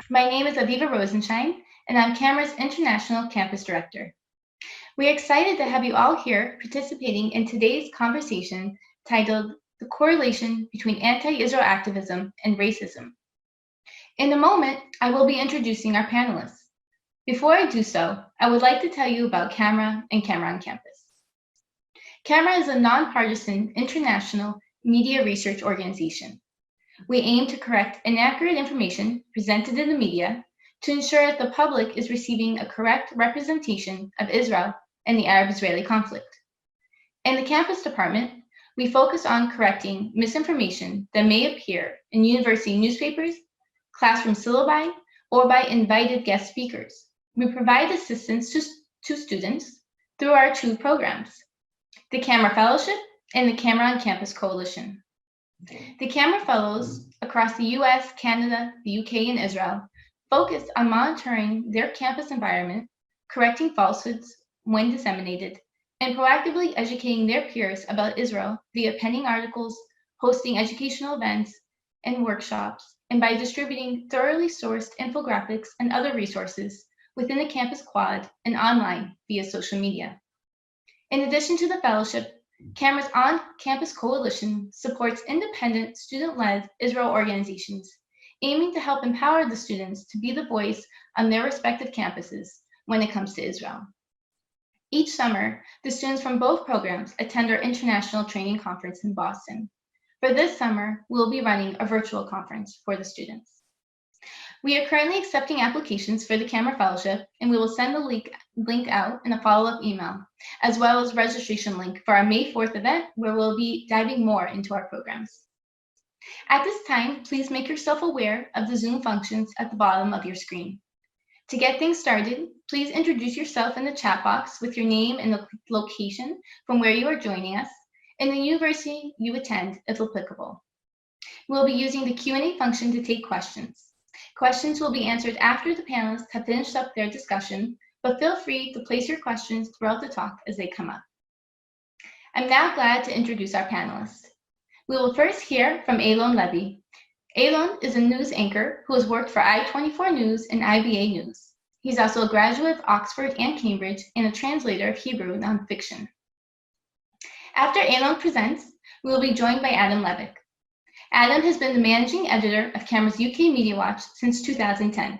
My name is Aviva Rosenshine, and I'm CAMRA's International Campus Director. We're excited to have you all here participating in today's conversation titled The Correlation Between Anti-Israel Activism and Racism. In a moment, I will be introducing our panelists. Before I do so, I would like to tell you about CAMRA and CAMRA on Campus. CAMRA is a nonpartisan international media research organization. We aim to correct inaccurate information presented in the media to ensure that the public is receiving a correct representation of Israel and the Arab-Israeli conflict. In the campus department, we focus on correcting misinformation that may appear in university newspapers, classroom syllabi, or by invited guest speakers. We provide assistance to students through our two programs, the CAMRA Fellowship and the CAMRA on Campus Coalition. The CAMRA Fellows across the US, Canada, the UK, and Israel focus on monitoring their campus environment, correcting falsehoods when disseminated, and proactively educating their peers about Israel via penning articles, hosting educational events and workshops, and by distributing thoroughly sourced infographics and other resources within the campus quad and online via social media. In addition to the fellowship, CAMRA's On-Campus Coalition supports independent, student-led Israel organizations, aiming to help empower the students to be the voice on their respective campuses when it comes to Israel. Each summer, the students from both programs attend our International Training Conference in Boston. For this summer, we'll be running a virtual conference for the students. We are currently accepting applications for the CAMRA Fellowship, and we will send the link out in a follow-up email, as well as registration link for our May 4th event, where we'll be diving more into our programs. At this time, please make yourself aware of the Zoom functions at the bottom of your screen. To get things started, please introduce yourself in the chat box with your name and the location from where you are joining us, and the university you attend, if applicable. We'll be using the Q&A function to take questions. Questions will be answered after the panelists have finished up their discussion, but feel free to place your questions throughout the talk as they come up. I'm now glad to introduce our panelists. We will first hear from Eylon Levy. Eylon is a news anchor who has worked for I-24 News and IBA News. He's also a graduate of Oxford and Cambridge and a translator of Hebrew nonfiction. After Eylon presents, we will be joined by Adam Levick. Adam has been the managing editor of CAMRA's UK Media Watch since 2010.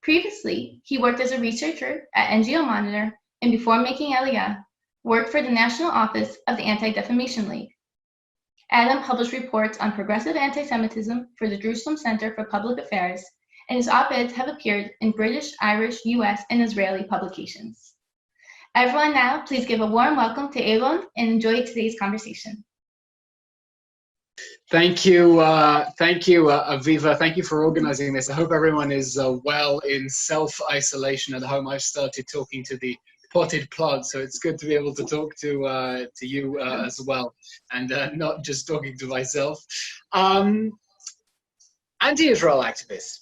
Previously, he worked as a researcher at NGO Monitor, and before making Aliyah, worked for the National Office of the Anti-Defamation League. Adam published reports on progressive anti-Semitism for the Jerusalem Center for Public Affairs, and his op-eds have appeared in British, Irish, US, and Israeli publications. Everyone now, please give a warm welcome to Eylon and enjoy today's conversation. Thank you, Aviva. Thank you for organizing this. I hope everyone is well in self-isolation at home. I've started talking to the potted plant, so it's good to be able to talk to you as well, and not just talking to myself. Anti-Israel activists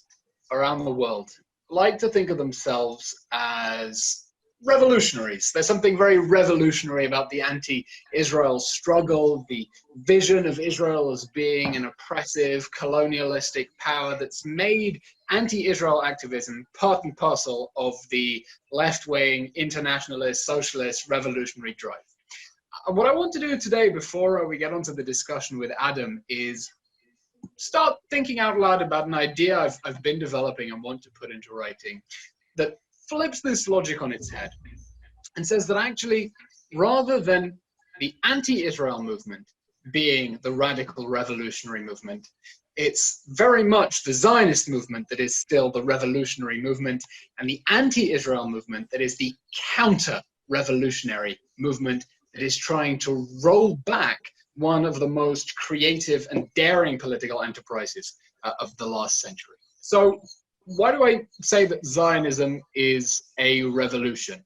around the world like to think of themselves as revolutionaries. There's something very revolutionary about the anti-Israel struggle, the vision of Israel as being an oppressive, colonialistic power that's made anti-Israel activism part and parcel of the left-wing, internationalist, socialist, revolutionary drive. What I want to do today, before we get onto the discussion with Adam, is start thinking out loud about an idea I've been developing and want to put into writing that flips this logic on its head and says that actually, rather than the anti-Israel movement being the radical revolutionary movement, it's very much the Zionist movement that is still the revolutionary movement, and the anti-Israel movement that is the counter-revolutionary movement that is trying to roll back one of the most creative and daring political enterprises of the last century. So why do I say that Zionism is a revolution?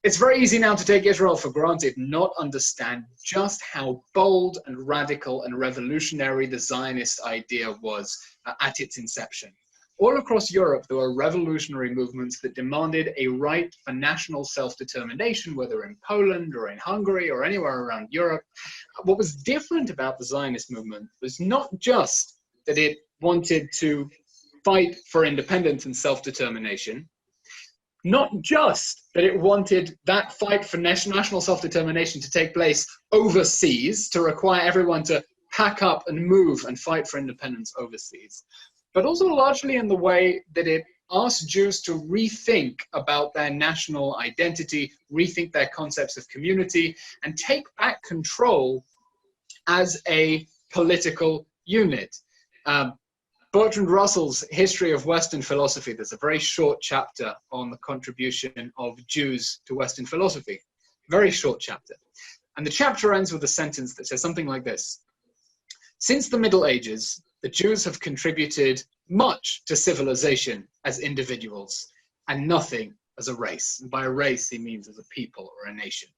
It's very easy now to take Israel for granted, not understand just how bold and radical and revolutionary the Zionist idea was at its inception. All across Europe, there were revolutionary movements that demanded a right for national self-determination, whether in Poland or in Hungary or anywhere around Europe. What was different about the Zionist movement was not just that it wanted to fight for independence and self-determination. Not just that it wanted that fight for national self-determination to take place overseas, to require everyone to pack up and move and fight for independence overseas, but also largely in the way that it asked Jews to rethink about their national identity, rethink their concepts of community, and take back control as a political unit. Bertrand Russell's History of Western Philosophy, there's a very short chapter on the contribution of Jews to Western philosophy. Very short chapter. And the chapter ends with a sentence that says something like this: "Since the Middle Ages, the Jews have contributed much to civilization as individuals, and nothing as a race." And by a race, he means as a people or a nation.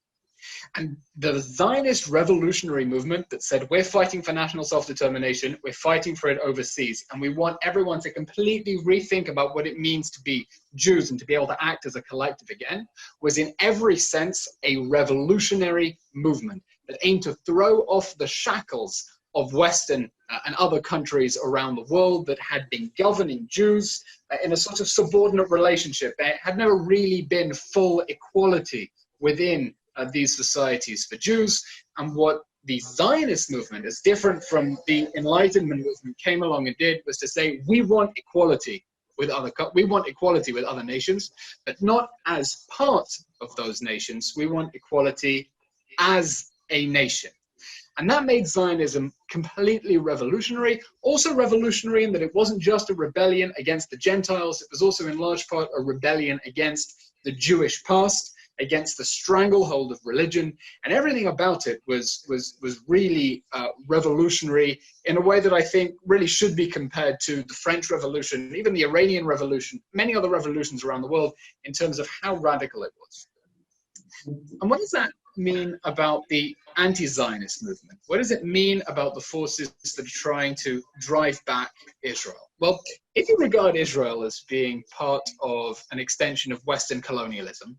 And the Zionist revolutionary movement that said, we're fighting for national self-determination, we're fighting for it overseas, and we want everyone to completely rethink about what it means to be Jews and to be able to act as a collective again, was in every sense a revolutionary movement that aimed to throw off the shackles of Western and other countries around the world that had been governing Jews in a sort of subordinate relationship. There had never really been full equality within these societies for Jews. And what the Zionist movement, as different from the Enlightenment movement, came along and did was to say, we want equality with other nations, but not as part of those nations. We want equality as a nation. And that made Zionism completely revolutionary. Also revolutionary in that it wasn't just a rebellion against the Gentiles, it was also in large part a rebellion against the Jewish past, against the stranglehold of religion, and everything about it was really revolutionary in a way that I think really should be compared to the French Revolution, even the Iranian Revolution, many other revolutions around the world, in terms of how radical it was. And what does that mean about the anti-Zionist movement? What does it mean about the forces that are trying to drive back Israel? Well, if you regard Israel as being part of an extension of Western colonialism,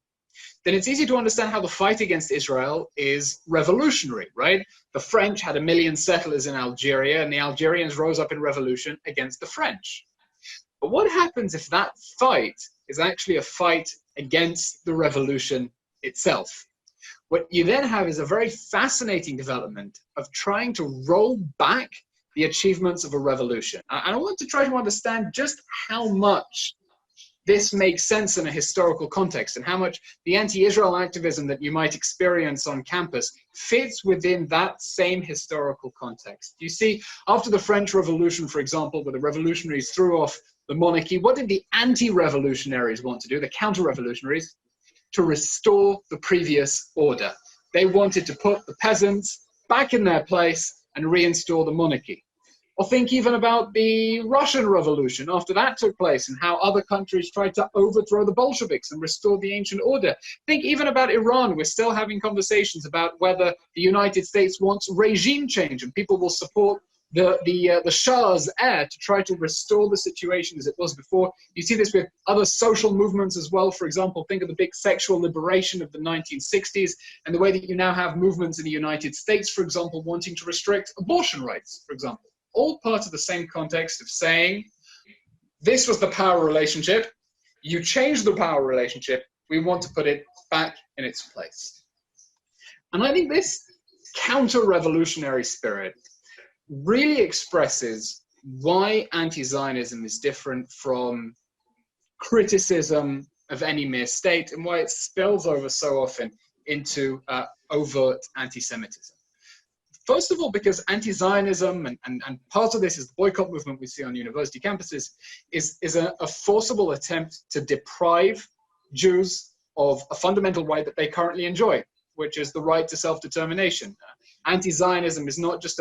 then it's easy to understand how the fight against Israel is revolutionary, right? The French had 1 million settlers in Algeria, and the Algerians rose up in revolution against the French. But what happens if that fight is actually a fight against the revolution itself? What you then have is a very fascinating development of trying to roll back the achievements of a revolution. And I want to try to understand just how much this makes sense in a historical context, and how much the anti-Israel activism that you might experience on campus fits within that same historical context. You see, after the French Revolution, for example, where the revolutionaries threw off the monarchy, what did the anti-revolutionaries want to do, the counter-revolutionaries? To restore the previous order. They wanted to put the peasants back in their place and reinstall the monarchy. Or think even about the Russian Revolution after that took place and how other countries tried to overthrow the Bolsheviks and restore the ancient order. Think even about Iran. We're still having conversations about whether the United States wants regime change, and people will support the Shah's heir to try to restore the situation as it was before. You see this with other social movements as well. For example, think of the big sexual liberation of the 1960s and the way that you now have movements in the United States, for example, wanting to restrict abortion rights, for example. All part of the same context of saying, this was the power relationship, you changed the power relationship, we want to put it back in its place. And I think this counter-revolutionary spirit really expresses why anti-Zionism is different from criticism of any mere state, and why it spills over so often into overt anti-Semitism. First of all, because anti-Zionism, and part of this is the boycott movement we see on university campuses, is a forcible attempt to deprive Jews of a fundamental right that they currently enjoy, which is the right to self-determination. Anti-Zionism is not just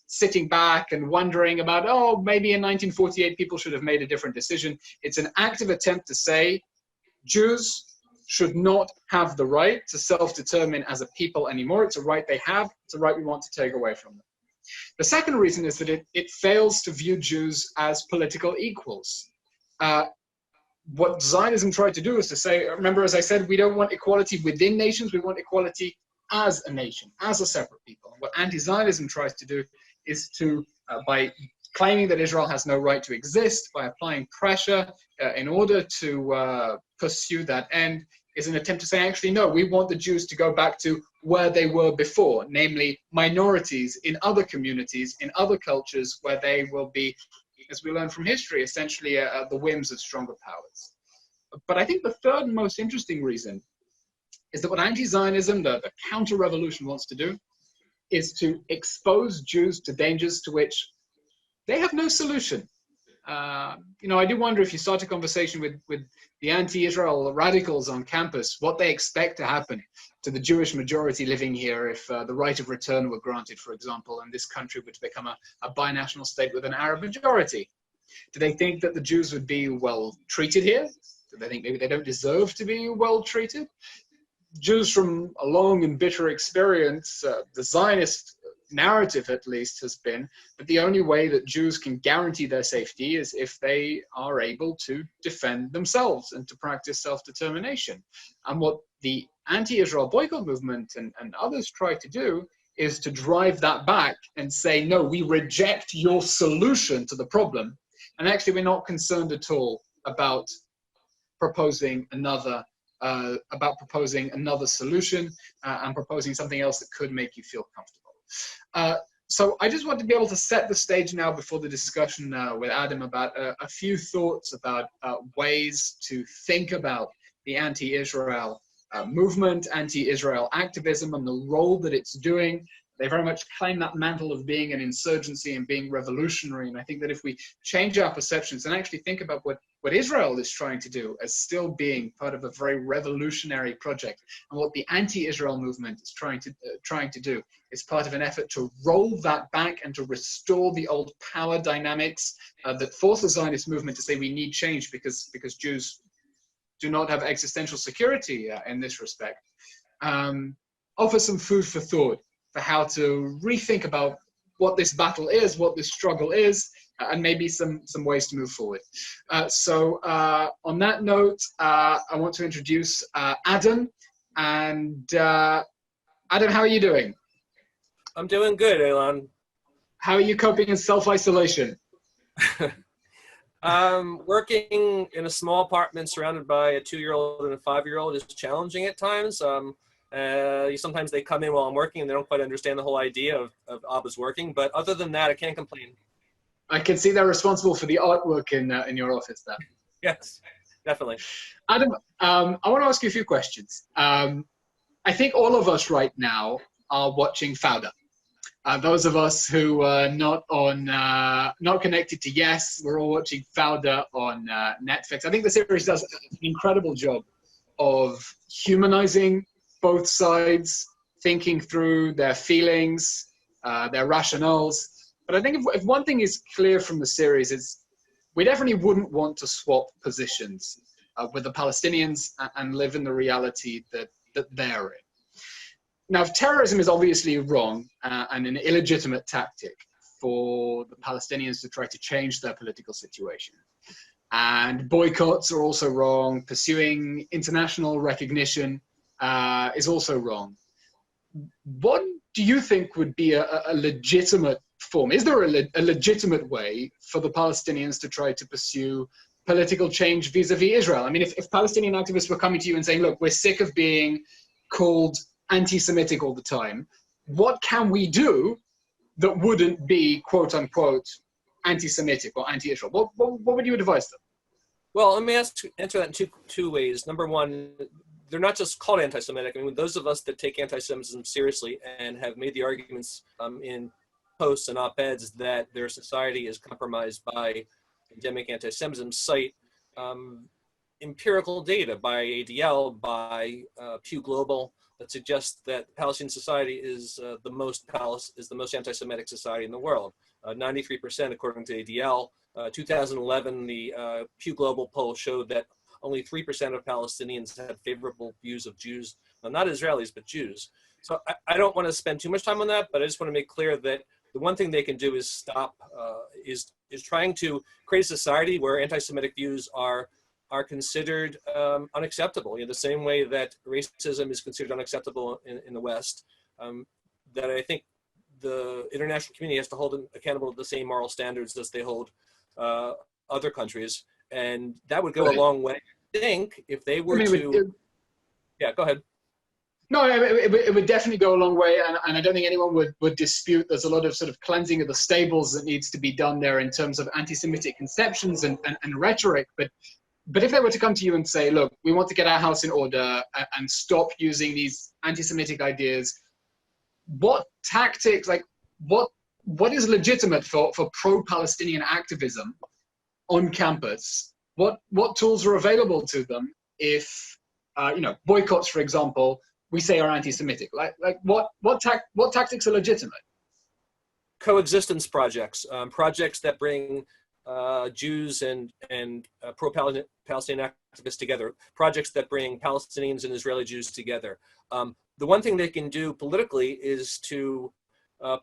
sitting back and wondering about, oh, maybe in 1948 people should have made a different decision. It's an active attempt to say Jews should not have the right to self-determine as a people anymore. It's a right they have. It's a right we want to take away from them. The second reason is that it fails to view Jews as political equals. What Zionism tried to do is to say, remember, as I said, we don't want equality within nations, we want equality as a nation, as a separate people. What anti-Zionism tries to do is to, by claiming that Israel has no right to exist by applying pressure in order to pursue that end is an attempt to say, actually, no, we want the Jews to go back to where they were before, namely minorities in other communities, in other cultures, where they will be, as we learn from history, essentially at the whims of stronger powers. But I think the third and most interesting reason is that what anti-Zionism, the counter-revolution, wants to do is to expose Jews to dangers to which they have no solution. I do wonder, if you start a conversation with the anti-Israel radicals on campus, what they expect to happen to the Jewish majority living here if the right of return were granted, for example, and this country were to become a binational state with an Arab majority. Do they think that the Jews would be well treated here? Do they think maybe they don't deserve to be well treated? Jews, from a long and bitter experience, the Zionist narrative at least has been that the only way that Jews can guarantee their safety is if they are able to defend themselves and to practice self-determination. And what the anti-Israel boycott movement and others try to do is to drive that back and say, no, we reject your solution to the problem. And actually, we're not concerned at all about proposing another solution and proposing something else that could make you feel comfortable. So I just want to be able to set the stage now before the discussion with Adam about a few thoughts about ways to think about the anti-Israel movement, anti-Israel activism, and the role that it's doing. They very much claim that mantle of being an insurgency and being revolutionary. And I think that if we change our perceptions and actually think about what Israel is trying to do as still being part of a very revolutionary project, and what the anti-Israel movement is trying to do is part of an effort to roll that back and to restore the old power dynamics that force the Zionist movement to say we need change because Jews do not have existential security in this respect. Offer some food for thought for how to rethink about what this battle is, what this struggle is, and maybe some ways to move forward. So on that note, I want to introduce Adam. And Adam, how are you doing? I'm doing good, Elon. How are you coping in self-isolation? Working in a small apartment surrounded by a 2-year-old and a 5-year-old is challenging at times. Sometimes they come in while I'm working and they don't quite understand the whole idea of Abba's working. But other than that, I can't complain. I can see they're responsible for the artwork in your office there. Yes, definitely. Adam, I want to ask you a few questions. I think all of us right now are watching Fauda. Those of us who are not connected to Yes, we're all watching Fauda on Netflix. I think the series does an incredible job of humanizing both sides, thinking through their feelings, their rationales. But I think if one thing is clear from the series, it's we definitely wouldn't want to swap positions with the Palestinians and live in the reality that they're in. Now, terrorism is obviously wrong and an illegitimate tactic for the Palestinians to try to change their political situation. And boycotts are also wrong. Pursuing international recognition is also wrong. What do you think would be a legitimate form? Is there a legitimate way for the Palestinians to try to pursue political change vis-a-vis Israel? I mean, if Palestinian activists were coming to you and saying, look, we're sick of being called anti-Semitic all the time, what can we do that wouldn't be, quote unquote, anti-Semitic or anti-Israel? What would you advise them? Well, let me answer that in two ways. Number one, they're not just called anti-Semitic. I mean, those of us that take anti-Semitism seriously and have made the arguments in posts and op-eds that their society is compromised by endemic anti-Semitism cite empirical data by ADL, by Pew Global, that suggests that Palestinian society is the most anti-Semitic society in the world. 93% according to ADL. 2011, the Pew Global poll showed that only 3% of Palestinians had favorable views of Jews, not Israelis, but Jews. So I don't want to spend too much time on that, but I just want to make clear that the one thing they can do is stop, is trying to create a society where anti-Semitic views are considered unacceptable, the same way that racism is considered unacceptable in the West. That I think the international community has to hold them accountable to the same moral standards as they hold other countries, and that would go a long way. I think if they were yeah, go ahead. No, it would definitely go a long way, and I don't think anyone would dispute there's a lot of sort of cleansing of the stables that needs to be done there in terms of anti-Semitic conceptions and rhetoric. But if they were to come to you and say, look, we want to get our house in order and stop using these anti-Semitic ideas, what tactics, like what is legitimate for pro-Palestinian activism on campus? What tools are available to them if, boycotts, for example, we say are anti-Semitic? Like what tactics are legitimate? Coexistence projects, projects that bring Jews and pro-Palestinian activists together, projects that bring Palestinians and Israeli Jews together. The one thing they can do politically is to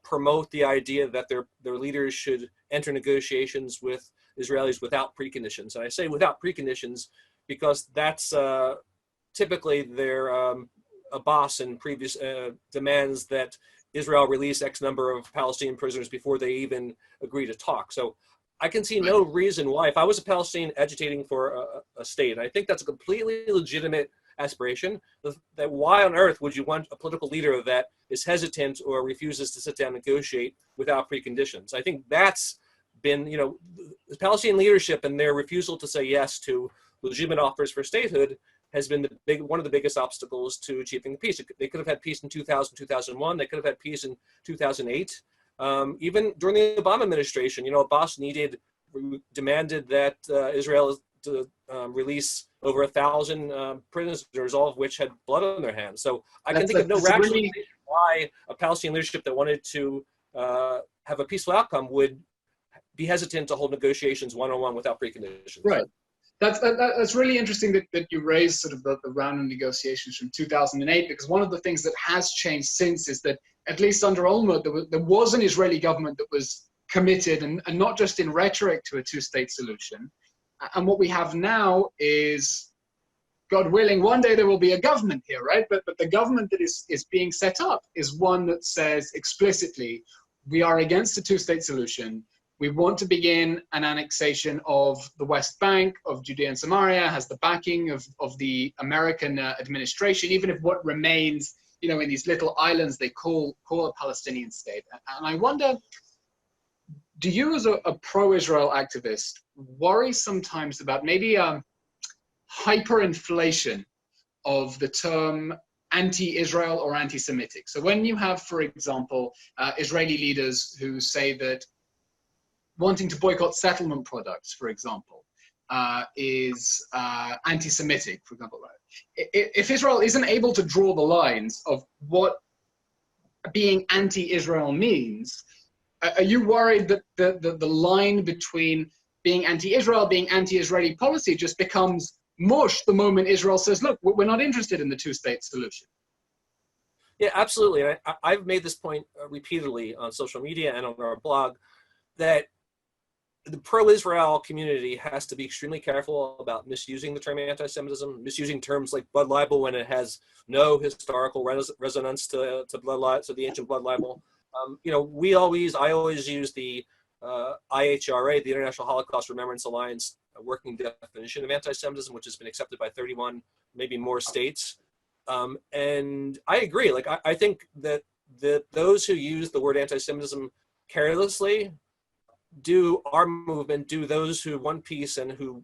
promote the idea that their leaders should enter negotiations with Israelis without preconditions. And I say without preconditions because that's typically their Abbas and previous demands that Israel release X number of Palestinian prisoners before they even agree to talk. So I can see no reason why, if I was a Palestinian agitating for a state, and I think that's a completely legitimate aspiration, that why on earth would you want a political leader that is hesitant or refuses to sit down and negotiate without preconditions? I think that's been, the Palestinian leadership and their refusal to say yes to legitimate offers for statehood has been one of the biggest obstacles to achieving peace. They could have had peace in 2000, 2001. They could have had peace in 2008. Even during the Obama administration, Abbas demanded that Israel to release over 1,000 prisoners, all of which had blood on their hands. So I can think of no rational reason why a Palestinian leadership that wanted to have a peaceful outcome would be hesitant to hold negotiations one-on-one without preconditions. Right. That's really interesting that you raised sort of the round of negotiations from 2008, because one of the things that has changed since is that, at least under Olmert, there was an Israeli government that was committed, and not just in rhetoric, to a two-state solution. And what we have now is, God willing, one day there will be a government here, right? But the government that is being set up is one that says explicitly, we are against a two-state solution. We want to begin an annexation of the West Bank, of Judea and Samaria, has the backing of the American administration, even if what remains, in these little islands they call a Palestinian state. And I wonder, do you as a pro-Israel activist worry sometimes about maybe a hyperinflation of the term anti-Israel or anti-Semitic? So when you have, for example, Israeli leaders who say that wanting to boycott settlement products, for example, is anti-Semitic, for example. If Israel isn't able to draw the lines of what being anti-Israel means, are you worried that the line between being anti-Israel, being anti-Israeli policy just becomes mush the moment Israel says, look, we're not interested in the two-state solution? Yeah, absolutely. I've made this point repeatedly on social media and on our blog, that the pro-Israel community has to be extremely careful about misusing the term anti-Semitism, misusing terms like blood libel when it has no historical resonance to the ancient blood libel. I always use the IHRA, the International Holocaust Remembrance Alliance, working definition of anti-Semitism, which has been accepted by 31, maybe more states. And I agree. I think that those who use the word anti-Semitism carelessly do our movement, do those who want peace and who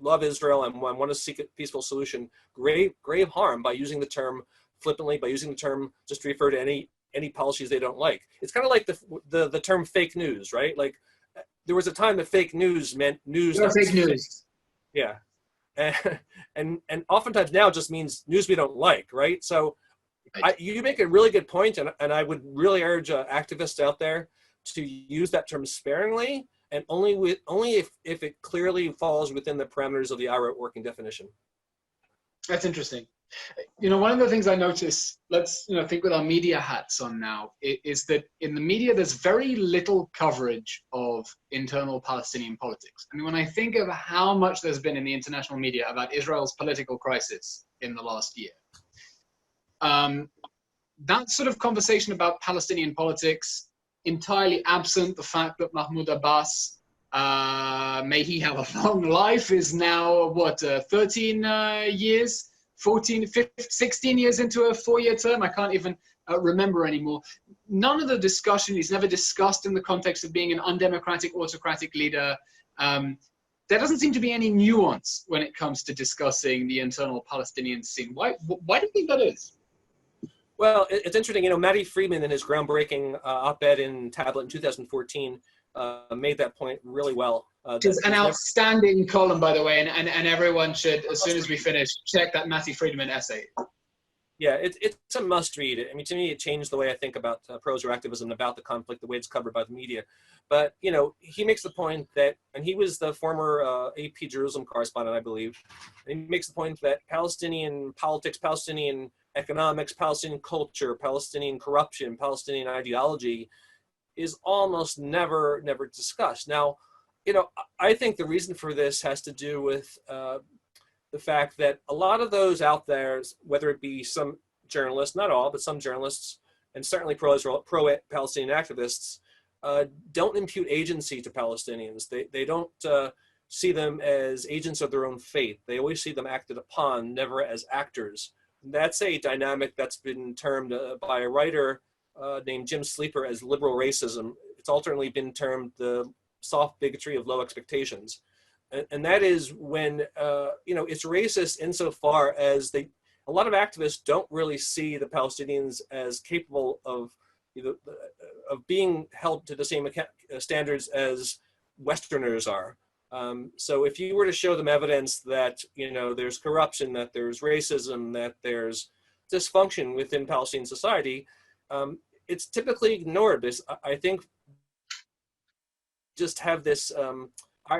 love Israel and want to seek a peaceful solution grave harm by using the term flippantly, by using the term just to refer to any policies they don't like. It's kind of like the term fake news, right? Like, there was a time that fake news meant news. Fake news. Yeah. And oftentimes now just means news we don't like, right? So you make a really good point, and I would really urge activists out there to use that term sparingly, and only if it clearly falls within the parameters of the IRA working definition. That's interesting. One of the things I notice, let's think with our media hats on now, is that in the media there's very little coverage of internal Palestinian politics. I mean, when I think of how much there's been in the international media about Israel's political crisis in the last year, that sort of conversation about Palestinian politics, entirely absent the fact that Mahmoud Abbas, may he have a long life, is now, what, 13 years, 14, 15, 16 years into a 4-year term? I can't even remember anymore. None of the discussion is never discussed in the context of being an undemocratic, autocratic leader. There doesn't seem to be any nuance when it comes to discussing the internal Palestinian scene. Why do you think that is? Well, it's interesting, you know, Matty Friedman in his groundbreaking op-ed in Tablet in 2014 made that point really well. Which is an outstanding column, by the way, and everyone should, as soon as we finish, check that Matty Friedman essay. Yeah, it's a must-read. I mean, to me, it changed the way I think about prose or activism, about the conflict, the way it's covered by the media. But, you know, he makes the point that, and he was the former AP Jerusalem correspondent, I believe, and he makes the point that Palestinian politics, Palestinian economics, Palestinian culture, Palestinian corruption, Palestinian ideology is almost never discussed. Now, you know, I think the reason for this has to do with the fact that a lot of those out there, whether it be some journalists, not all, but some journalists, and certainly pro-Palestinian activists, don't impute agency to Palestinians. They don't see them as agents of their own fate. They always see them acted upon, never as actors. That's a dynamic that's been termed by a writer named Jim Sleeper as liberal racism. It's alternately been termed the soft bigotry of low expectations. And that is when, you know, it's racist insofar as a lot of activists don't really see the Palestinians as capable of, you know, of being held to the same standards as Westerners are. So if you were to show them evidence that, you know, there's corruption, that there's racism, that there's dysfunction within Palestinian society, it's typically ignored. I think just have this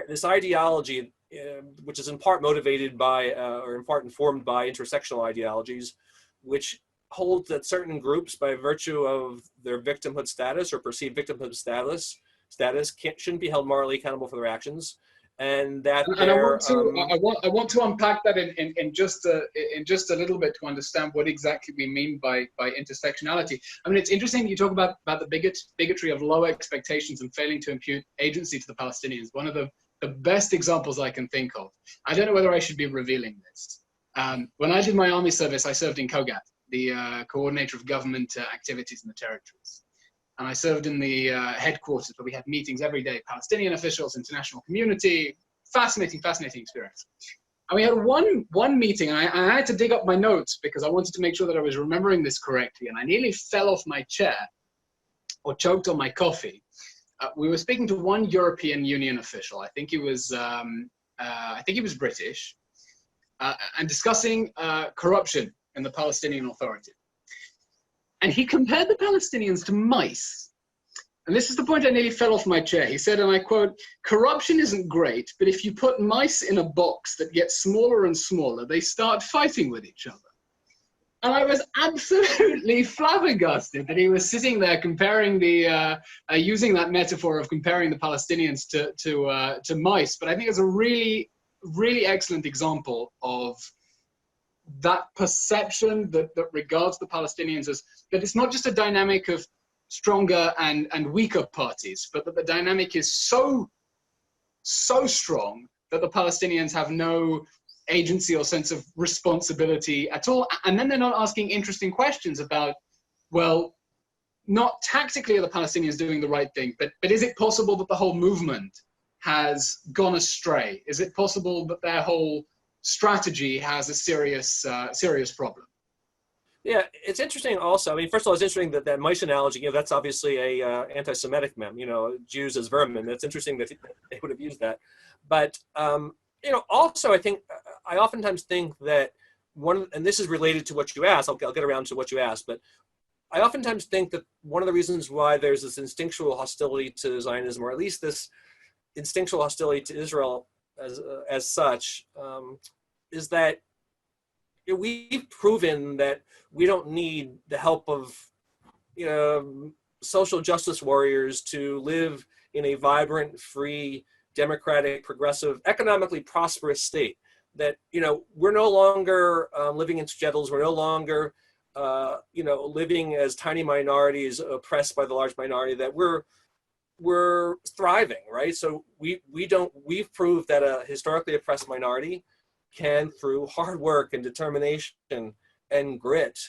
this ideology, which is in part motivated by, or in part informed by intersectional ideologies, which hold that certain groups, by virtue of their victimhood status or perceived victimhood status shouldn't be held morally accountable for their actions, and that and I want to unpack that in just a little bit to understand what exactly we mean by intersectionality. I mean, it's interesting that you talk about the bigotry of low expectations and failing to impute agency to the Palestinians. One of the best examples I can think of. I don't know whether I should be revealing this. When I did my army service, I served in COGAT, the Coordinator of Government Activities in the Territories. And I served in the headquarters where we had meetings every day, Palestinian officials, international community. Fascinating experience. And we had one meeting, and I had to dig up my notes because I wanted to make sure that I was remembering this correctly. And I nearly fell off my chair or choked on my coffee. We were speaking to one European Union official. I think he was British, and discussing corruption in the Palestinian Authority. And he compared the Palestinians to mice. And this is the point I nearly fell off my chair. He said, and I quote, "Corruption isn't great, but if you put mice in a box that gets smaller and smaller, they start fighting with each other." And I was absolutely flabbergasted that he was sitting there comparing using that metaphor of comparing the Palestinians to mice. But I think it's a really, really excellent example of that perception that regards the Palestinians as that it's not just a dynamic of stronger and weaker parties, but that the dynamic is so strong that the Palestinians have no agency or sense of responsibility at all. And then they're not asking interesting questions about, well, not tactically are the Palestinians doing the right thing, but is it possible that the whole movement has gone astray? Is it possible that their whole strategy has a serious problem? Yeah, it's interesting also. I mean, first of all, it's interesting that mice analogy, you know, that's obviously a anti-Semitic meme, you know, Jews as vermin. That's interesting that they would have used that. But, you know, also I think, I oftentimes think that and this is related to what you asked, I'll get around to what you asked, but I oftentimes think that one of the reasons why there's this instinctual hostility to Zionism, or at least this instinctual hostility to Israel as such, is that we've proven that we don't need the help of, you know, social justice warriors to live in a vibrant, free, democratic, progressive, economically prosperous state. That, you know, we're no longer living in shtetls, we're no longer living as tiny minorities oppressed by the large minority, that we're thriving, right? So we've proved that a historically oppressed minority can, through hard work and determination and grit,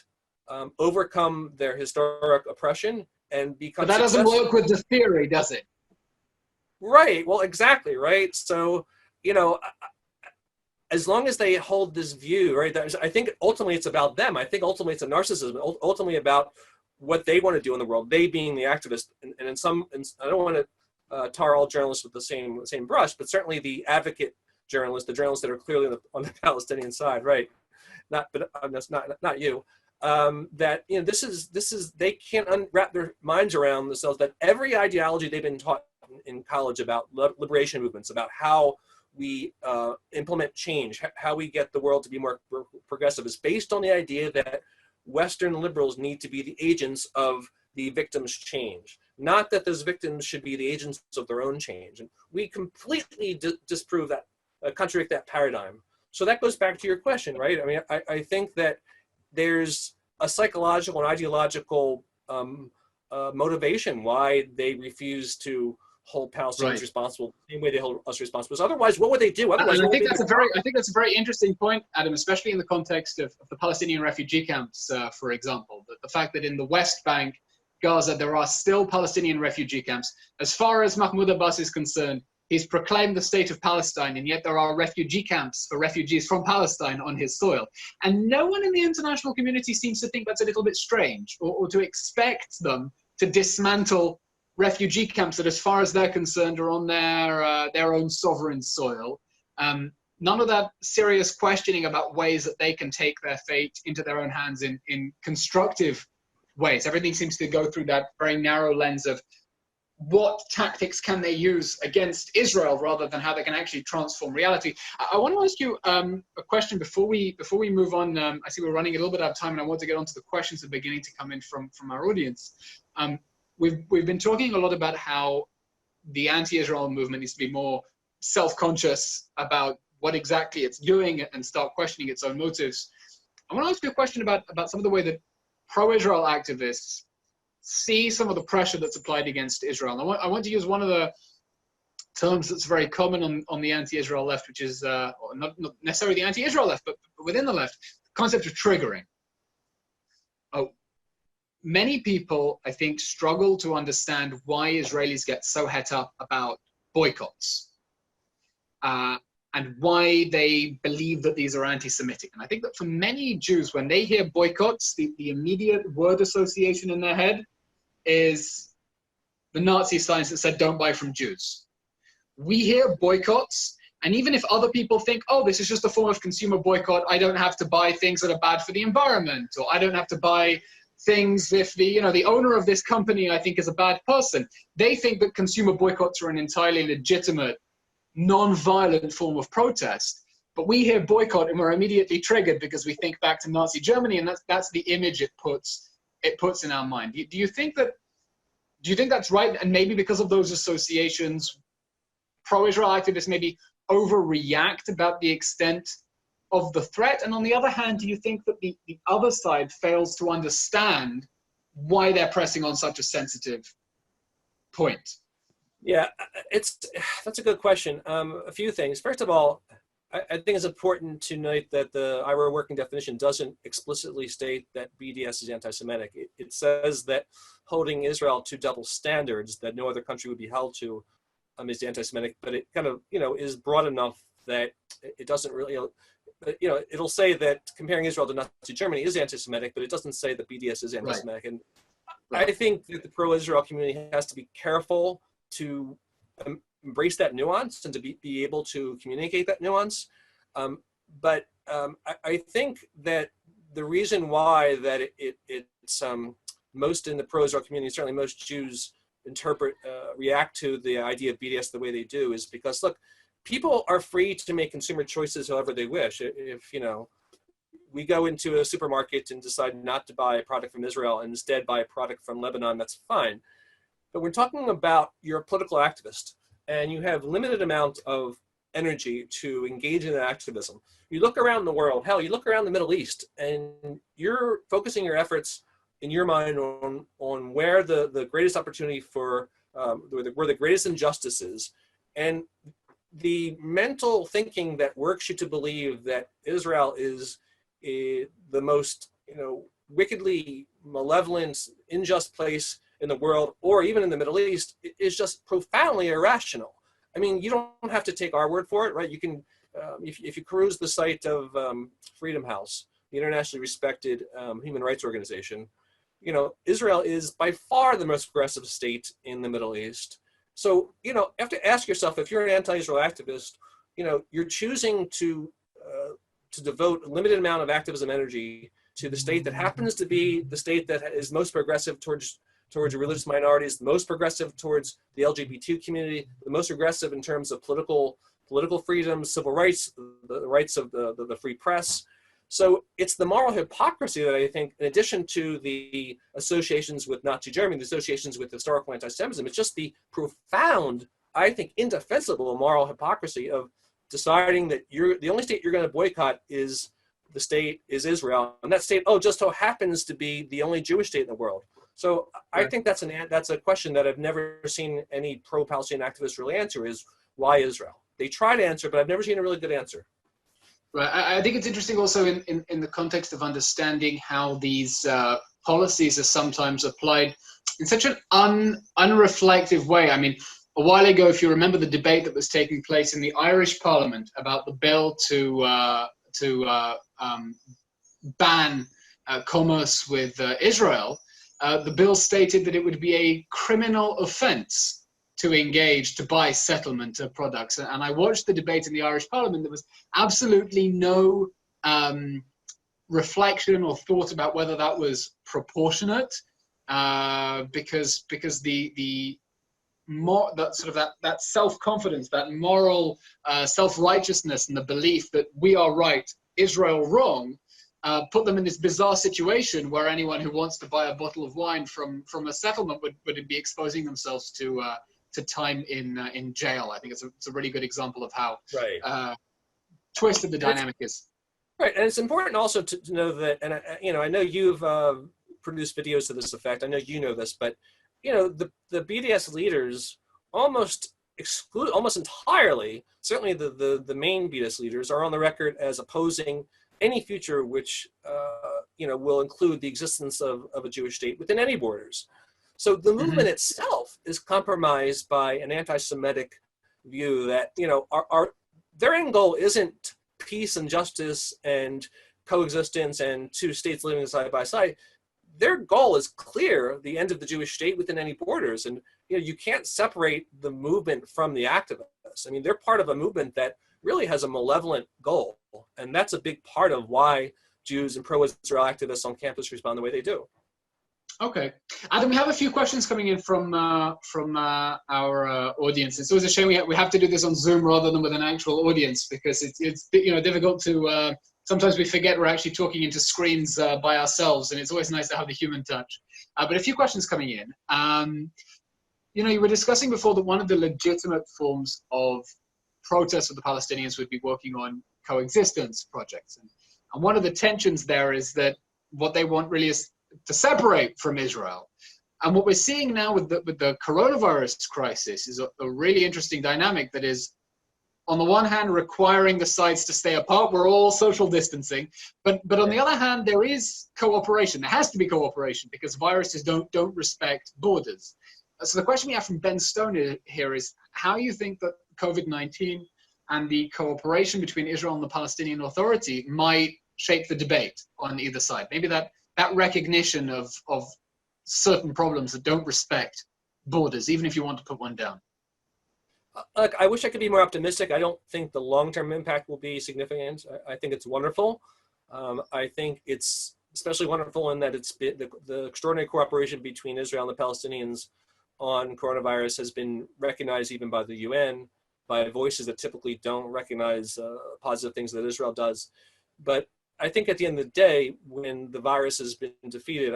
overcome their historic oppression and become But that doesn't successful. work with the theory, does it? Right. Well, exactly. Right. So, as long as they hold this view, right, I think ultimately it's about them. I think ultimately it's a narcissism, ultimately about what they want to do in the world, they being the activist. And I don't want to tar all journalists with the same brush, but certainly the advocate journalists, the journalists that are clearly on the Palestinian side, right? That's not you. That this is they can't wrap their minds around themselves that every ideology they've been taught in college about liberation movements, about how we implement change, how we get the world to be more progressive, is based on the idea that Western liberals need to be the agents of the victims' change, not that those victims should be the agents of their own change. And we completely disprove that, contradict that paradigm. So that goes back to your question, right? I mean, I think that there's a psychological and ideological motivation why they refuse to hold Palestinians responsible the same way they hold us responsible. Because otherwise, what would they do? Otherwise, and I think that's a very interesting point, Adam, especially in the context of the Palestinian refugee camps, for example. The fact that in the West Bank, Gaza, there are still Palestinian refugee camps. As far as Mahmoud Abbas is concerned, he's proclaimed the state of Palestine, and yet there are refugee camps for refugees from Palestine on his soil. And no one in the international community seems to think that's a little bit strange, or to expect them to dismantle refugee camps that, as far as they're concerned, are on their own sovereign soil. None of that serious questioning about ways that they can take their fate into their own hands in constructive ways. Everything seems to go through that very narrow lens of what tactics can they use against Israel rather than how they can actually transform reality. I want to ask you a question before we move on. I see we're running a little bit out of time, and I want to get onto the questions that are beginning to come in from our audience. We've been talking a lot about how the anti-Israel movement needs to be more self-conscious about what exactly it's doing and start questioning its own motives. I want to ask you a question about some of the way that pro-Israel activists see some of the pressure that's applied against Israel. And I want to use one of the terms that's very common on the anti-Israel left, which is not necessarily the anti-Israel left, but within the left, the concept of triggering. Many people, I think, struggle to understand why Israelis get so het up about boycotts and why they believe that these are anti-Semitic. And I think that for many Jews, when they hear boycotts, the immediate word association in their head is the Nazi signs that said, "Don't buy from Jews." We hear boycotts, and even if other people think, oh, this is just a form of consumer boycott, I don't have to buy things that are bad for the environment, or I don't have to buy things if the owner of this company I think is a bad person. They think that consumer boycotts are an entirely legitimate, non-violent form of protest. But we hear boycott and we're immediately triggered because we think back to Nazi Germany, and that's the image it puts in our mind. Do you think that's right? And maybe because of those associations, pro-Israel activists maybe overreact about the extent of the threat? And on the other hand, do you think that the other side fails to understand why they're pressing on such a sensitive point? Yeah, that's a good question. A few things. First of all, I think it's important to note that the IRA working definition doesn't explicitly state that BDS is anti-Semitic. It says that holding Israel to double standards that no other country would be held to is anti-Semitic, but it kind of, is broad enough that it doesn't really, it'll say that comparing Israel to Nazi Germany is anti-Semitic, but it doesn't say that BDS is anti-Semitic. Right. And I think that the pro-Israel community has to be careful to embrace that nuance and to be able to communicate that nuance. But I think that the reason why that it's most in the pro-Israel community, certainly most Jews react to the idea of BDS the way they do, is because, look, people are free to make consumer choices however they wish. If we go into a supermarket and decide not to buy a product from Israel and instead buy a product from Lebanon, that's fine. But we're talking about, you're a political activist and you have limited amount of energy to engage in activism. You look around the world, hell, you look around the Middle East, and you're focusing your efforts in your mind on where the greatest opportunity for, where the greatest injustice is. And the mental thinking that works you to believe that Israel is the most, wickedly malevolent, unjust place in the world, or even in the Middle East, is just profoundly irrational. I mean, you don't have to take our word for it, right? You can, if you peruse the site of Freedom House, the internationally respected human rights organization, Israel is by far the most progressive state in the Middle East. So, you have to ask yourself, if you're an anti-Israel activist, you're choosing to devote a limited amount of activism energy to the state that happens to be the state that is most progressive towards religious minorities, the most progressive towards the LGBT community, the most progressive in terms of political freedoms, civil rights, the rights of the free press. So it's the moral hypocrisy that I think, in addition to the associations with Nazi Germany, the associations with historical anti-Semitism, it's just the profound, I think, indefensible moral hypocrisy of deciding that the only state you're going to boycott is Israel, and that state, just so happens to be the only Jewish state in the world. So I think that's a question that I've never seen any pro-Palestinian activists really answer, is why Israel? They try to answer, but I've never seen a really good answer. Right. I think it's interesting also in the context of understanding how these policies are sometimes applied in such an unreflective way. I mean, a while ago, if you remember the debate that was taking place in the Irish Parliament about the bill to ban commerce with Israel, the bill stated that it would be a criminal offence to engage, to buy settlement products. And I watched the debate in the Irish Parliament. There was absolutely no reflection or thought about whether that was proportionate, because that self-confidence, that moral self-righteousness, and the belief that we are right, Israel wrong, put them in this bizarre situation where anyone who wants to buy a bottle of wine from a settlement would be exposing themselves to time in jail. I think it's a really good example of how twisted the dynamic is. Right, and it's important also to know that, and I know you've produced videos to this effect. I know you know this, but the BDS leaders almost entirely, certainly the main BDS leaders, are on the record as opposing any future which will include the existence of a Jewish state within any borders. So the movement itself is compromised by an anti-Semitic view that their end goal isn't peace and justice and coexistence and two states living side by side. Their goal is clear: the end of the Jewish state within any borders. And you can't separate the movement from the activists. I mean, they're part of a movement that really has a malevolent goal, and that's a big part of why Jews and pro-Israel activists on campus respond the way they do. Okay, Adam, we have a few questions coming in from our audience. It's always a shame we have to do this on Zoom rather than with an actual audience, because it's difficult to. Sometimes we forget we're actually talking into screens by ourselves, and it's always nice to have the human touch. But a few questions coming in. You were discussing before that one of the legitimate forms of protest for the Palestinians would be working on coexistence projects, and one of the tensions there is that what they want really is to separate from Israel. And what we're seeing now with the coronavirus crisis is a really interesting dynamic that is, on the one hand, requiring the sides to stay apart. We're all social distancing, but on the other hand, there is cooperation. There has to be cooperation because viruses don't respect borders. So the question we have from Ben Stone here is how you think that COVID-19 and the cooperation between Israel and the Palestinian Authority might shape the debate on either side. Maybe that recognition of certain problems that don't respect borders, even if you want to put one down. Look, I wish I could be more optimistic. I don't think the long-term impact will be significant. I think it's wonderful. I think it's especially wonderful in that it's been the extraordinary cooperation between Israel and the Palestinians on coronavirus has been recognized even by the UN, by voices that typically don't recognize positive things that Israel does. But I think at the end of the day, when the virus has been defeated,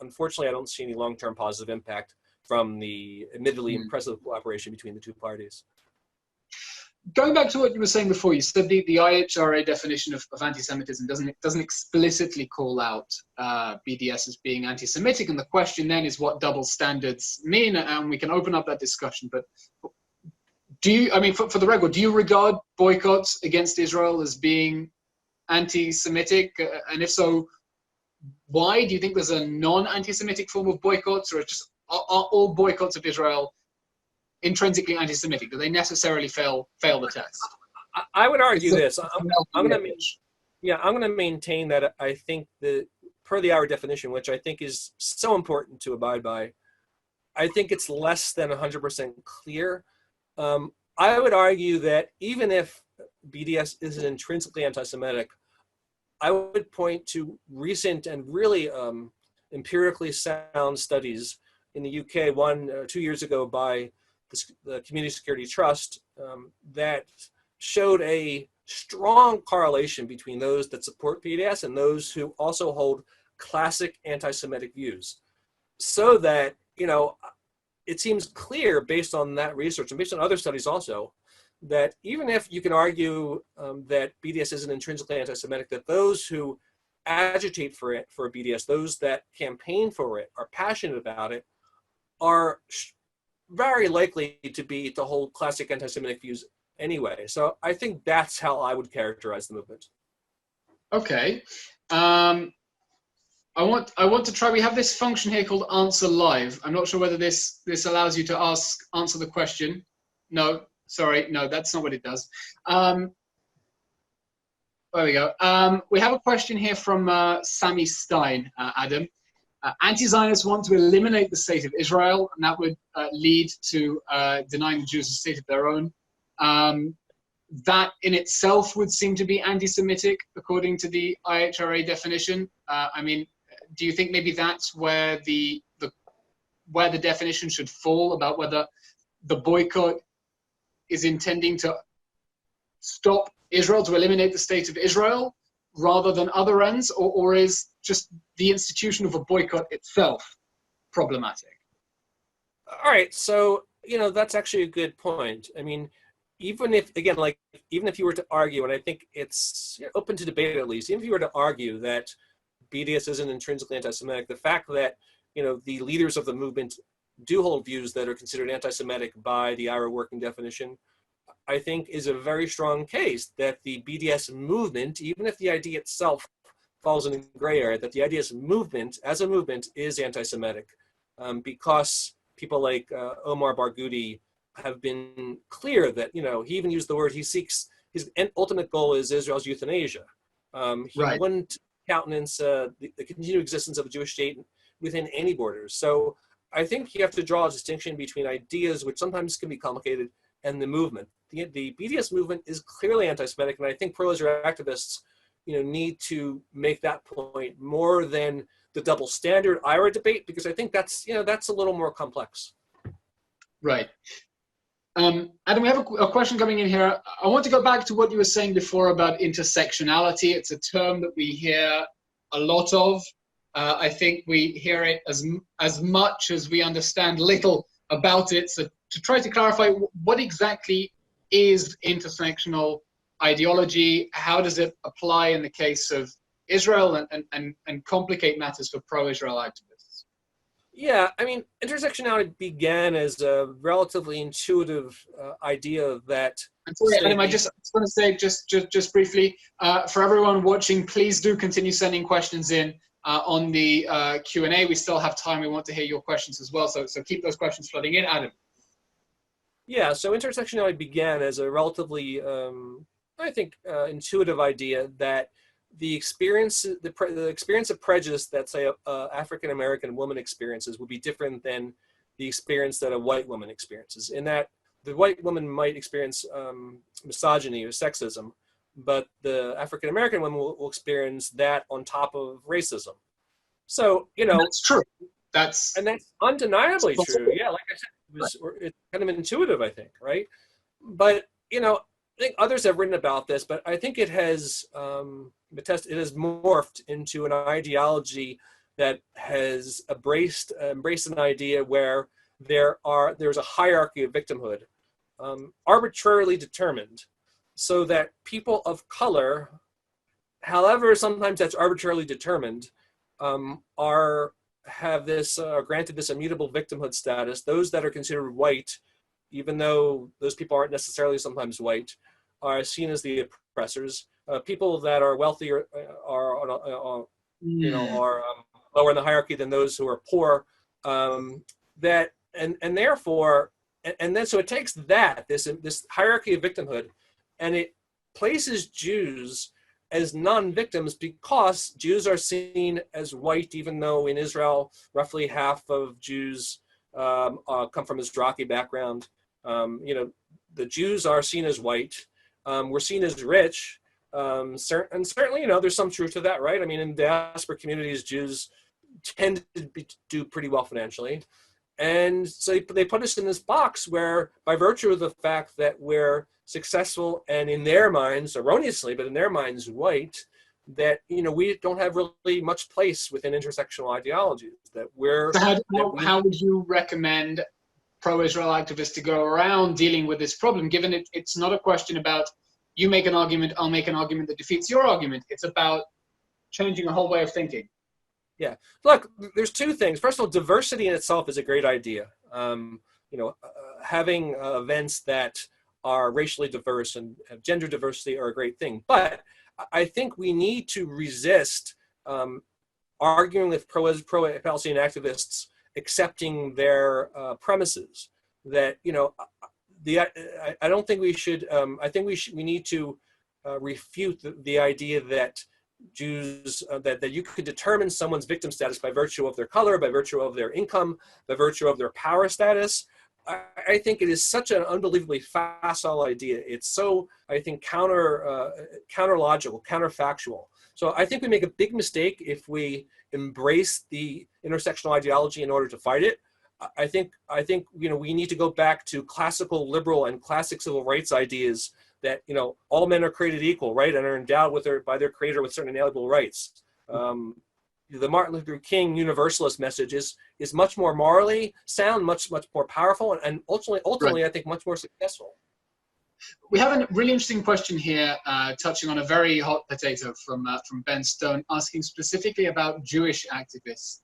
unfortunately, I don't see any long-term positive impact from the admittedly impressive cooperation between the two parties. going back to what you were saying before, you said the IHRA definition of anti-Semitism doesn't explicitly call out BDS as being anti-Semitic, and the question then is what double standards mean, and we can open up that discussion. But do you, I mean, for the record, do you regard boycotts against Israel as being anti-Semitic? And if so, why? Do you think there's a non-anti-Semitic form of boycotts, or just are all boycotts of Israel intrinsically anti-Semitic? Do they necessarily fail the test? I would argue this. I'm going to maintain that I think that per the IHRA definition, which I think is so important to abide by, I think it's less than 100% clear. I would argue that even if BDS isn't intrinsically anti-Semitic, I would point to recent and really empirically sound studies in the UK, 2 years ago by the Community Security Trust, that showed a strong correlation between those that support BDS and those who also hold classic anti-Semitic views. So that, you know, it seems clear based on that research and based on other studies also, that even if you can argue that BDS isn't intrinsically anti-Semitic, that those who agitate for BDS, those that campaign for it, are passionate about it, are very likely to hold classic anti-Semitic views anyway. So I think that's how I would characterize the movement. Okay. I want to try. We have this function here called Answer Live. I'm not sure whether this allows you to answer the question. No, sorry, no, that's not what it does. There we go. We have a question here from Sammy Stein, Adam. Anti-Zionists want to eliminate the state of Israel, and that would lead to denying the Jews a state of their own. That in itself would seem to be anti-Semitic, according to the IHRA definition. I mean, do you think maybe that's where the definition should fall, about whether the boycott is intending to stop Israel, to eliminate the state of Israel, rather than other ends, or is just the institution of a boycott itself problematic? All right, so, you know, that's actually a good point. I mean, even if you were to argue, and I think it's open to debate at least, even if you were to argue that BDS isn't intrinsically anti-Semitic, the fact that, you know, the leaders of the movement do hold views that are considered anti-Semitic by the IHRA working definition, I think is a very strong case that the BDS movement, even if the idea itself falls in a gray area, that the BDS movement as a movement is anti-Semitic, because people like Omar Barghouti have been clear that, you know, he even used the word, his ultimate goal is Israel's euthanasia. He Right. wouldn't countenance the continued existence of a Jewish state within any borders. So I think you have to draw a distinction between ideas, which sometimes can be complicated, and the movement. The BDS movement is clearly anti-Semitic, and I think pro-Israel activists, you know, need to make that point more than the double standard IHRA debate, because I think that's, you know, that's a little more complex. Right. Adam, we have a question coming in here. I want to go back to what you were saying before about intersectionality. It's a term that we hear a lot of. I think we hear it as much as we understand little about it. So to try to clarify, what exactly is intersectional ideology? How does it apply in the case of Israel and complicate matters for pro-Israel activists? Yeah, I mean, intersectionality began as a relatively intuitive idea that... I'm sorry, Adam, I just want to say, just briefly, for everyone watching, please do continue sending questions in on the Q&A. We still have time. We want to hear your questions as well, so keep those questions flooding in. Adam. Yeah, so intersectionality began as a relatively, I think, intuitive idea that the experience of prejudice that, say, a African-American woman experiences would be different than the experience that a white woman experiences, in that the white woman might experience misogyny or sexism, but the African-American woman will experience that on top of racism. So, you know, that's true. That's undeniably true. Yeah, like I said, it's kind of intuitive, I think, right? But, you know, I think others have written about this, but I think it has morphed into an ideology that has embraced an idea where there's a hierarchy of victimhood, arbitrarily determined so that people of color, however sometimes that's arbitrarily determined, have this granted this immutable victimhood status. Those that are considered white, even though those people aren't necessarily sometimes white, are seen as the oppressors. People that are wealthier are lower in the hierarchy than those who are poor. Therefore, then so it takes this hierarchy of victimhood, and it places Jews as non-victims because Jews are seen as white, even though in Israel roughly half of Jews come from a Mizrahi background. The Jews are seen as white. We're seen as rich. And certainly, there's some truth to that, right? I mean, in diaspora communities, Jews tend to do pretty well financially. And so they put us in this box where, by virtue of the fact that we're successful and in their minds, erroneously, but in their minds, white, that, we don't have really much place within intersectional ideologies. How would you recommend pro-Israel activists to go around dealing with this problem, given it's not a question about you make an argument, I'll make an argument that defeats your argument. It's about changing a whole way of thinking. Yeah, look, there's two things. First of all, diversity in itself is a great idea. Having events that are racially diverse and have gender diversity are a great thing. But I think we need to resist arguing with pro-Palestinian activists, accepting their premises. That I don't think we should. I think we need to refute the idea that Jews, that you could determine someone's victim status by virtue of their color, by virtue of their income, by virtue of their power status. I think it is such an unbelievably facile idea. It's so, I think, counter-logical, counterfactual. So I think we make a big mistake if we embrace the intersectional ideology in order to fight it. I think we need to go back to classical liberal and classic civil rights ideas that all men are created equal, right, and are endowed by their creator with certain inalienable rights. The Martin Luther King universalist message is much more morally sound, much more powerful, and ultimately, right, I think much more successful. We have a really interesting question here, touching on a very hot potato from Ben Stone, asking specifically about Jewish activists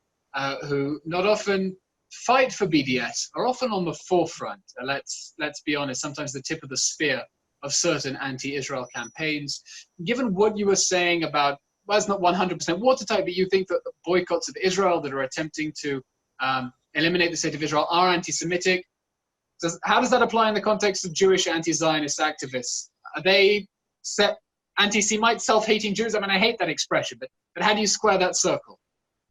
who not often fight for BDS, are often on the forefront. Let's be honest, sometimes the tip of the spear of certain anti-Israel campaigns. Given what you were saying about, well, it's not 100% watertight, but you think that the boycotts of Israel that are attempting to eliminate the state of Israel are anti-Semitic. How does that apply in the context of Jewish anti-Zionist activists? Are they anti-Semite, self-hating Jews? I mean, I hate that expression, but how do you square that circle?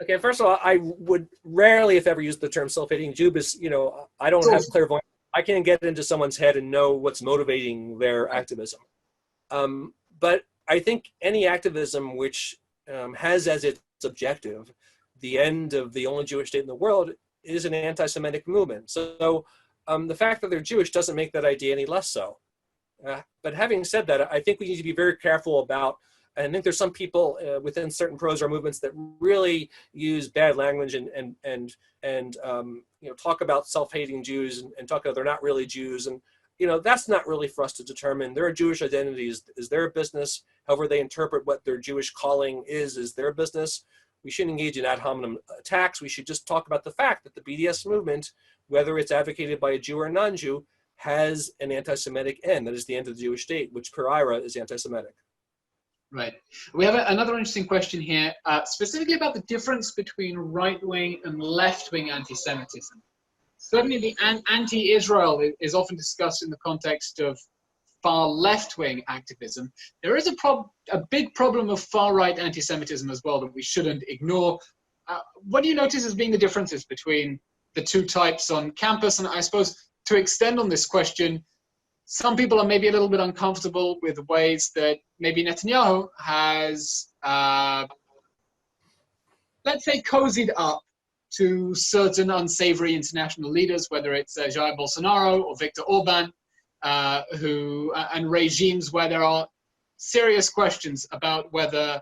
Okay, first of all, I would rarely, if ever, use the term self-hating Jew, because I don't have clairvoyance. I can't get into someone's head and know what's motivating their activism. But I think any activism which has as its objective the end of the only Jewish state in the world is an anti-Semitic movement. So the fact that they're Jewish doesn't make that idea any less so. But having said that, I think we need to be very careful about, I think there's some people within certain pro-Israel movements that really use bad language and talk about self-hating Jews and talk about they're not really Jews. And that's not really for us to determine. Their Jewish identity is their business. However they interpret what their Jewish calling is their business. We shouldn't engage in ad hominem attacks. We should just talk about the fact that the BDS movement, whether it's advocated by a Jew or a non-Jew, has an anti-Semitic end. That is the end of the Jewish state, which per ira is anti-Semitic. Right. We have another interesting question here, specifically about the difference between right-wing and left-wing anti-Semitism. Certainly the anti-Israel is often discussed in the context of far left-wing activism. There is a big problem of far-right anti-Semitism as well that we shouldn't ignore. What do you notice as being the differences between the two types on campus? And I suppose to extend on this question, some people are maybe a little bit uncomfortable with the ways that maybe Netanyahu has, let's say, cozied up to certain unsavory international leaders, whether it's Jair Bolsonaro or Viktor Orban, and regimes where there are serious questions about whether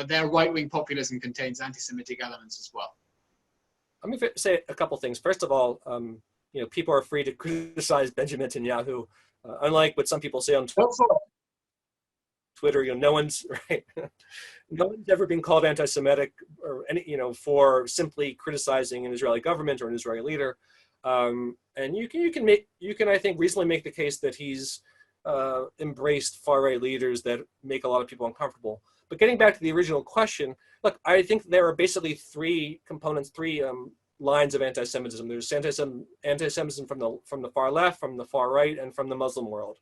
their right-wing populism contains anti-Semitic elements as well. Let me say a couple things. First of all, people are free to criticize Benjamin Netanyahu Unlike what some people say on Go for it. Twitter, no one's right. No one's ever been called anti-Semitic or any, for simply criticizing an Israeli government or an Israeli leader. And you can I think reasonably make the case that he's embraced far-right leaders that make a lot of people uncomfortable. But getting back to the original question, look, I think there are basically three components, three lines of anti-Semitism. There's anti-Semitism from the far left, from the far right, and from the Muslim world.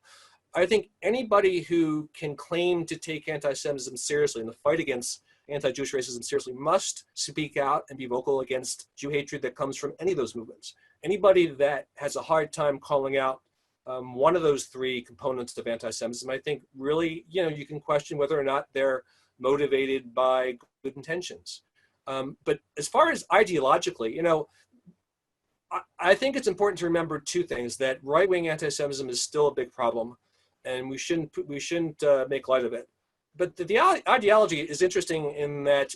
I think anybody who can claim to take anti-Semitism seriously and the fight against anti-Jewish racism seriously must speak out and be vocal against Jew hatred that comes from any of those movements. Anybody that has a hard time calling out one of those three components of anti-Semitism, I think really, you can question whether or not they're motivated by good intentions. But as far as ideologically, I think it's important to remember two things: that right-wing anti-Semitism is still a big problem, and we shouldn't make light of it. But the ideology is interesting in that,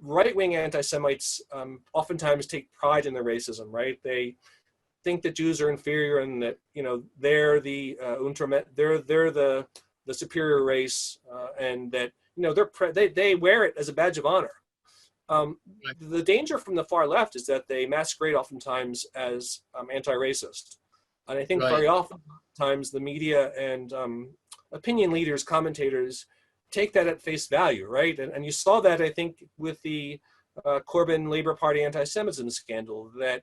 right-wing anti-Semites oftentimes take pride in their racism, right? They think that Jews are inferior and that, they're the they're the superior race, and that, they wear it as a badge of honor. The danger from the far left is that they masquerade oftentimes as anti-racist. And I think very often times the media and opinion leaders, commentators, take that at face value, right? And you saw that, I think, with the Corbyn Labour Party anti-Semitism scandal, that,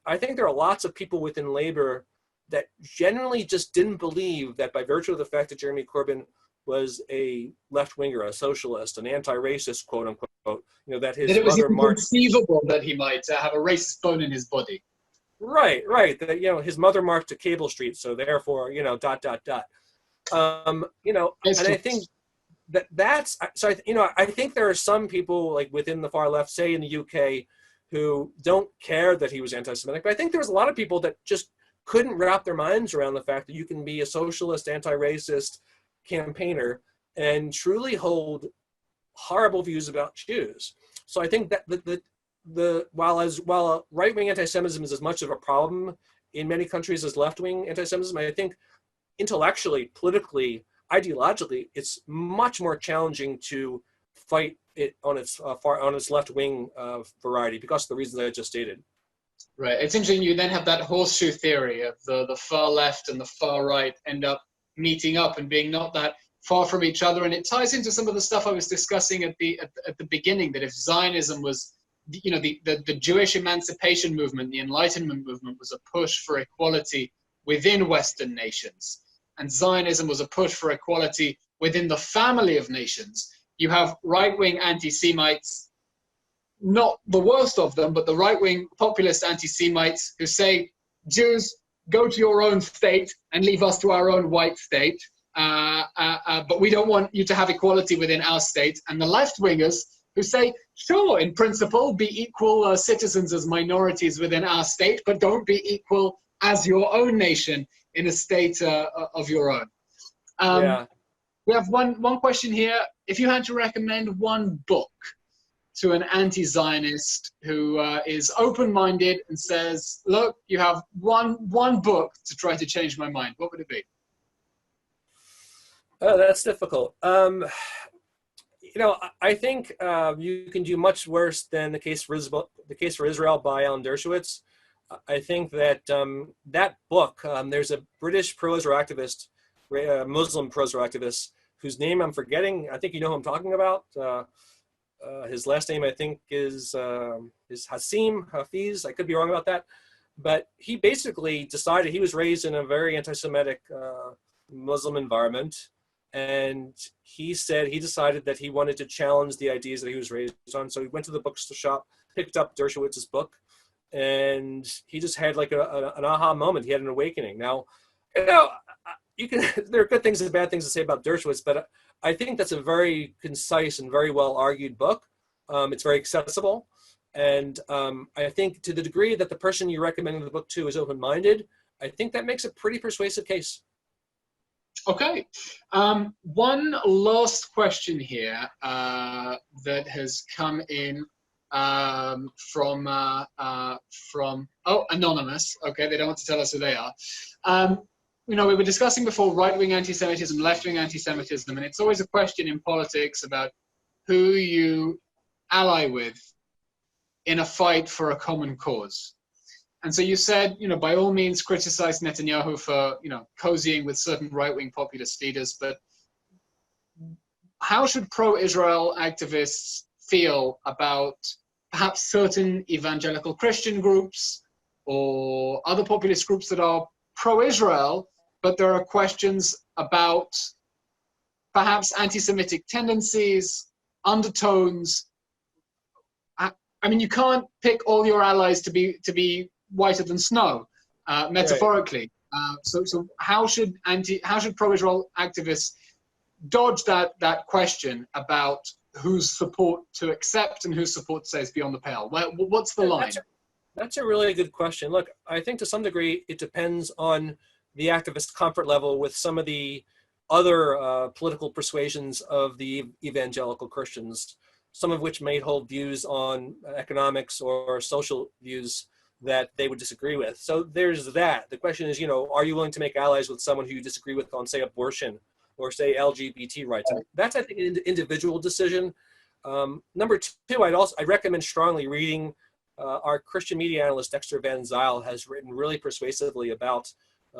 I think there are lots of people within Labour that generally just didn't believe that by virtue of the fact that Jeremy Corbyn was a left-winger, a socialist, an anti-racist, quote unquote, that his it was mother marked conceivable that he might have a racist bone in his body. Right. That, his mother marked a cable street, so therefore, ... And I think that's so. I think there are some people like within the far left, say in the UK, who don't care that he was anti-Semitic. But I think there's a lot of people that just couldn't wrap their minds around the fact that you can be a socialist, anti-racist campaigner and truly hold horrible views about Jews. So I think that while right-wing anti-Semitism is as much of a problem in many countries as left-wing anti-Semitism, I think intellectually, politically, ideologically, it's much more challenging to fight it on its left-wing variety because of the reasons I just stated. Right. It's interesting. You then have that horseshoe theory of the far left and the far right end up meeting up and being not that far from each other, and it ties into some of the stuff I was discussing at the beginning. That if Zionism was, the Jewish emancipation movement, the Enlightenment movement, was a push for equality within Western nations, and Zionism was a push for equality within the family of nations. You have right-wing anti-Semites, not the worst of them, but the right-wing populist anti-Semites who say, Jews, go to your own state and leave us to our own white state, but we don't want you to have equality within our state. And the left-wingers who say, sure, in principle, be equal citizens as minorities within our state, but don't be equal as your own nation in a state of your own. We have one question here. If you had to recommend one book to an anti-Zionist who is open-minded and says, look, you have one book to try to change my mind, what would it be? Oh, that's difficult. I think you can do much worse than the Case for Israel by Alan Dershowitz. I think that that book, there's a British pro-Israel activist, Muslim pro-Israel activist, whose name I'm forgetting. I think you know who I'm talking about. His last name, I think, is Hafiz. I could be wrong about that. But he basically decided, he was raised in a very anti-Semitic Muslim environment. And he decided that he wanted to challenge the ideas that he was raised on. So he went to the bookshop, picked up Dershowitz's book, and he just had like an aha moment. He had an awakening. Now, there are good things and bad things to say about Dershowitz, but I think that's a very concise and very well argued book. It's very accessible. And I think to the degree that the person you're recommending the book to is open-minded, I think that makes a pretty persuasive case. Okay. One last question here that has come in from anonymous. Okay, they don't want to tell us who they are. we were discussing before right-wing anti-Semitism, left-wing anti-Semitism, and it's always a question in politics about who you ally with in a fight for a common cause. And so you said, by all means, criticize Netanyahu for, cozying with certain right-wing populist leaders, but how should pro-Israel activists feel about perhaps certain evangelical Christian groups or other populist groups that are pro-Israel, but there are questions about perhaps anti-Semitic tendencies, undertones? I mean, you can't pick all your allies to be whiter than snow, metaphorically. Right. So how should pro-Israel activists dodge that question about whose support to accept and whose support says beyond the pale? What's the line? That's a really good question. Look, I think to some degree it depends on the activist comfort level with some of the other political persuasions of the evangelical Christians, some of which may hold views on economics or social views that they would disagree with. So there's that. The question is, are you willing to make allies with someone who you disagree with on, say, abortion or, say, LGBT rights? And that's, I think, an individual decision. Number two, I'd recommend strongly reading our Christian media analyst, Dexter Van Zyl, has written really persuasively about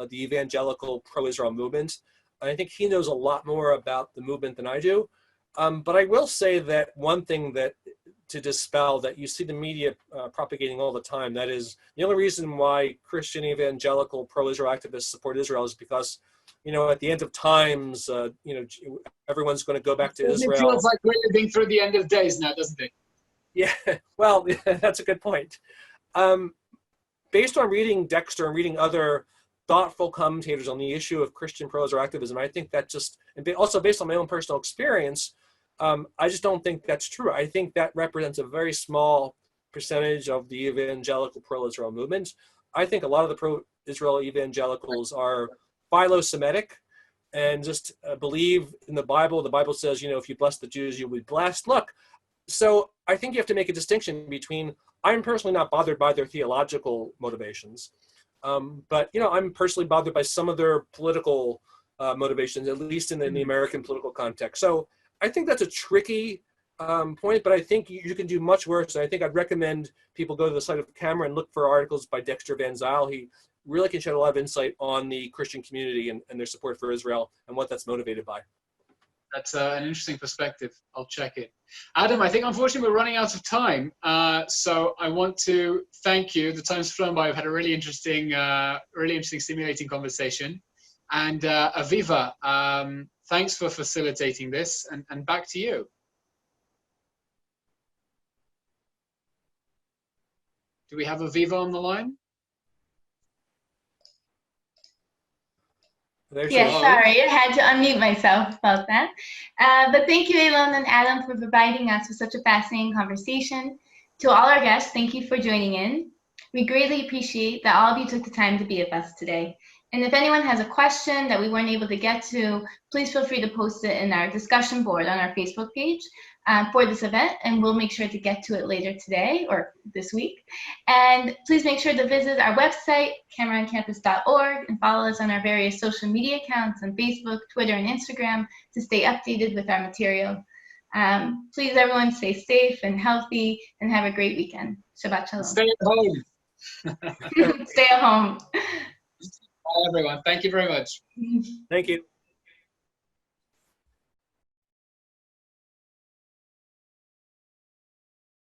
the evangelical pro-Israel movement. I think he knows a lot more about the movement than I do. But I will say that one thing that to dispel that you see the media propagating all the time, that is the only reason why Christian evangelical pro-Israel activists support Israel is because, at the end of times, everyone's going to go back to Israel. It feels like we're living through the end of days now, doesn't it? Yeah, well, that's a good point. Based on reading Dexter and reading other thoughtful commentators on the issue of Christian pro-Israel activism, I think that and also based on my own personal experience, I just don't think that's true. I think that represents a very small percentage of the evangelical pro-Israel movement. I think a lot of the pro-Israel evangelicals are philo-Semitic and just believe in the Bible. The Bible says, if you bless the Jews, you'll be blessed. Look, so I think you have to make a distinction between, I'm personally not bothered by their theological motivations, but I'm personally bothered by some of their political motivations, at least in the American political context. So I think that's a tricky point, but I think you can do much worse. And I think I'd recommend people go to the site of Camera and look for articles by Dexter Van Zyl. He really can shed a lot of insight on the Christian community and their support for Israel and what that's motivated by. That's an interesting perspective. I'll check it. Adam, I think unfortunately we're running out of time. So I want to thank you. The time's flown by. We've had a really interesting, stimulating conversation. And Aviva, thanks for facilitating this, and back to you. Do we have Aviva on the line? Yes, sorry, I had to unmute myself about that. But thank you, Elon and Adam, for providing us with such a fascinating conversation. To all our guests, thank you for joining in. We greatly appreciate that all of you took the time to be with us today. And if anyone has a question that we weren't able to get to, please feel free to post it in our discussion board on our Facebook page for this event, and we'll make sure to get to it later today or this week. And please make sure to visit our website, CameraOnCampus.org, and follow us on our various social media accounts on Facebook, Twitter, and Instagram to stay updated with our material. Please, everyone, stay safe and healthy, and have a great weekend. Shabbat Shalom. Stay at home. Stay at home. Bye, everyone. Thank you very much. Thank you.